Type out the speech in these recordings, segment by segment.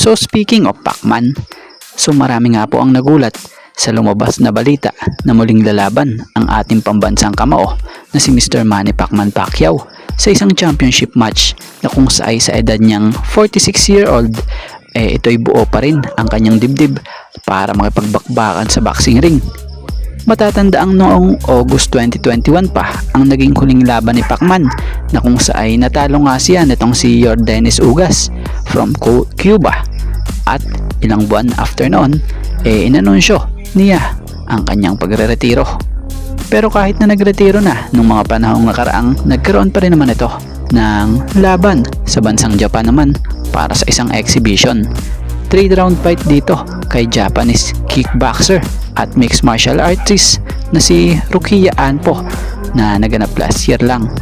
So speaking of Pacman, so marami nga po ang nagulat sa lumabas na balita na muling lalaban ang ating pambansang kamao na si Mr. Manny Pacman Pacquiao sa isang championship match na kung sa edad niyang 46-year-old ito'y buo pa rin ang kanyang dibdib para makipagbakbakan sa boxing ring. Matatandaang noong August 2021 pa ang naging huling laban ni Pacman na kung saan natalo nga siya nitong si Yordenis Ugas from Cuba, at ilang buwan after noon inanunsyo niya ang kanyang pagre-retiro. Pero kahit na nagretiro na nung mga panahong nakaraang, nagkaroon pa rin naman ito ng laban sa bansang Japan naman para sa isang exhibition. 3-round fight dito kay Japanese kickboxer at mixed martial artist na si Rukiya Anpo na naganap last year lang.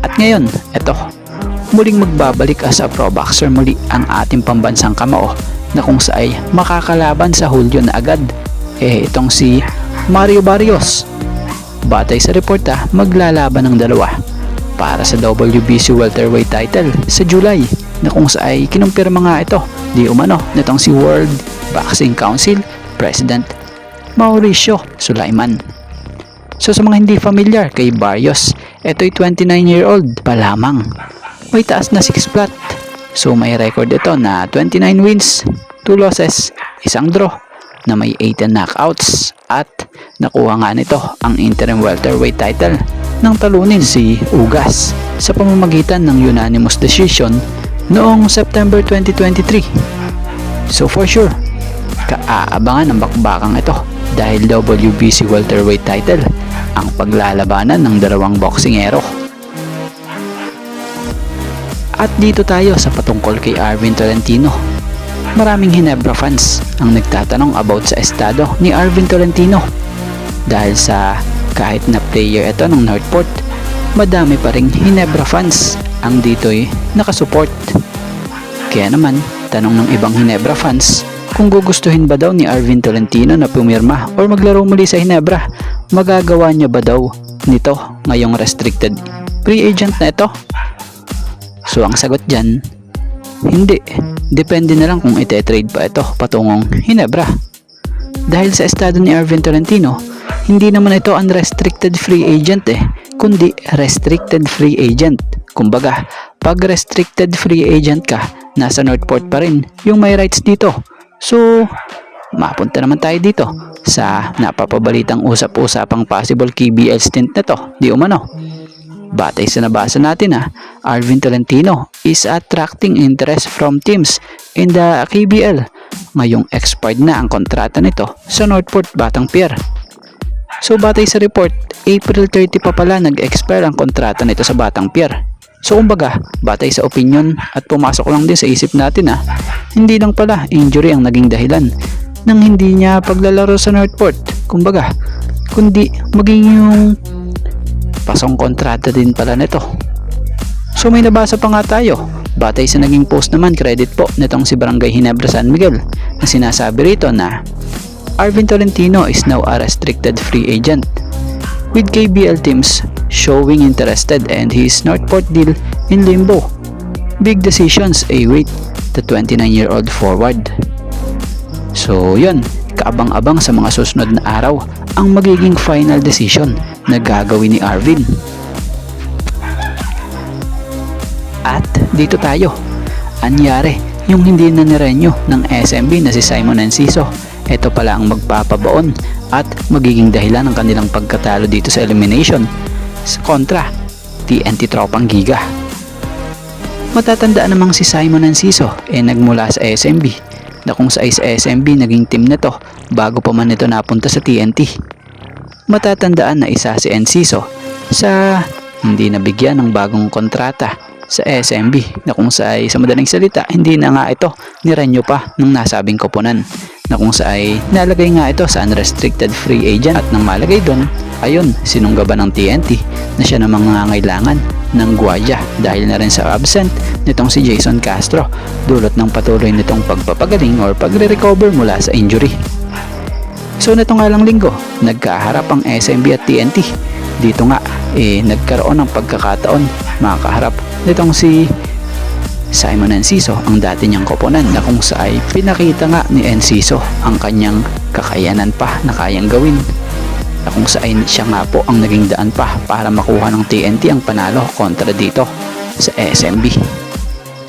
At ngayon, eto, muling magbabalik as a pro boxer muli ang ating pambansang kamao na kung saan makakalaban sa Hulyo na agad itong si Mario Barrios. Batay sa reporta, maglalaban ng dalawa para sa WBC welterweight title sa July na kung saan kinumpirma nga ito di umano nitong si World Boxing Council President Mauricio Sulaiman. So sa mga hindi familiar kay Barrios, ito'y 29-year-old pa lamang. May taas na 6 flat. So may record ito na 29 wins, 2 losses, 1 draw na may 18 knockouts, at nakuha nga nito ang interim welterweight title nang talunin si Ugas sa pamamagitan ng unanimous decision noong September 2023. So for sure, kaaabangan ang bakbakang ito dahil WBC welterweight title ang paglalabanan ng dalawang boksingero. At dito tayo sa patungkol kay Arvin Tolentino. Maraming Ginebra fans ang nagtatanong about sa estado ni Arvin Tolentino dahil sa kahit na player ito ng Northport, madami pa ring Ginebra fans ang dito'y nakasupport. Kaya naman, tanong ng ibang Ginebra fans kung gugustuhin ba daw ni Arvin Tolentino na pumirma or maglaro muli sa Ginebra, magagawa niya ba daw nito ngayong restricted free agent na ito? So ang sagot dyan, hindi. Depende na lang kung ite-trade pa ito patungong Ginebra. Dahil sa estado ni Arvin Tolentino, hindi naman ito unrestricted free agent kundi restricted free agent. Kumbaga, pag restricted free agent ka, nasa Northport pa rin yung may rights dito. So, mapunta naman tayo dito sa napapabalitang usap-usapang possible KBL stint na to, di umano. Batay sa nabasa natin Arvin Tolentino is attracting interest from teams in the KBL. Ngayong expired na ang kontrata nito sa Northport Batang Pier. So batay sa report, April 30 pa pala nag-expire ang kontrata nito sa Batang Pier. So kumbaga, batay sa opinion at pumasok lang din sa isip natin hindi lang pala injury ang naging dahilan ng hindi niya paglalaro sa Northport. Kumbaga, kundi maging yung pasong kontrata din pala nito. So may nabasa pa nga tayo. Batay sa naging post naman, credit po nitong si Barangay Ginebra San Miguel, na sinasabi rito na Arvin Tolentino is now a restricted free agent with KBL teams showing interested and his Northport deal in limbo. Big decisions await the 29-year-old forward. So yun, kaabang-abang sa mga susunod na araw ang magiging final decision na gagawin ni Arvin. At dito tayo, anyari yung hindi na nirenyo ng SMB na si Simon Enciso. Ito pala ang magpapabaon at magiging dahilan ng kanilang pagkatalo dito sa elimination sa kontra TNT Tropang Giga. Matatandaan namang si Simon Enciso nagmula sa SMB na kung sa SMB naging team na to bago pa man ito napunta sa TNT. Matatandaan na isa si Enciso sa hindi nabigyan ng bagong kontrata sa SMB na kung sa madaling salita hindi na nga ito nirenyo pa ng nasabing koponan, na kung sa nalagay nga ito sa unrestricted free agent, at nang malagay doon ayun sinunggaban ng TNT na siya namang nangangailangan ng gwardiya dahil na rin sa absent nitong si Jason Castro dulot ng patuloy nitong pagpapagaling or pagre-recover mula sa injury. So nito nga lang linggo, nagkaharap ang SMB at TNT. Dito nga nagkaroon ng pagkakataon makaharap nitong si Simon Enciso ang dati niyang koponan na kung saan pinakita nga ni Enciso ang kanyang kakayanan pa na kayang gawin, na kung saan siya nga po ang naging daan pa para makuha ng TNT ang panalo kontra dito sa SMB.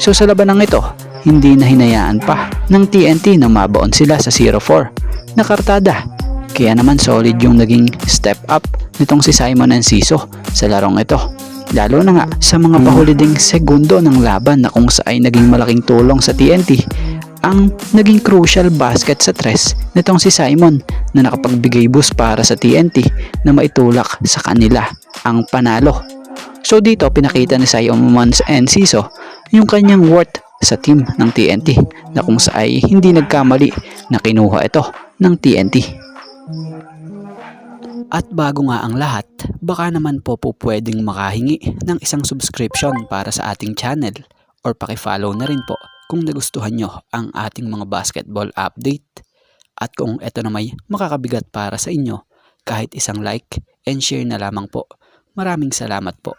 So sa labanang ito, hindi na hinayaan pa ng TNT na mabaon sila sa 0-4 na kartada. Kaya naman solid yung naging step up nitong si Simon Enciso sa larong ito. Lalo na nga sa mga pahuliding segundo ng laban na kung saan naging malaking tulong sa TNT ang naging crucial basket sa tres nitong si Simon na nakapagbigay boost para sa TNT na maitulak sa kanila ang panalo. So dito pinakita ni Simon Enciso yung kanyang worth sa team ng TNT na kung saan hindi nagkamali na kinuha ito ng TNT. At bago nga ang lahat, baka naman po pwedeng makahingi ng isang subscription para sa ating channel or paki-follow na rin po kung nagustuhan nyo ang ating mga basketball update. At kung ito na may makakabigat para sa inyo, kahit isang like and share na lamang po. Maraming salamat po.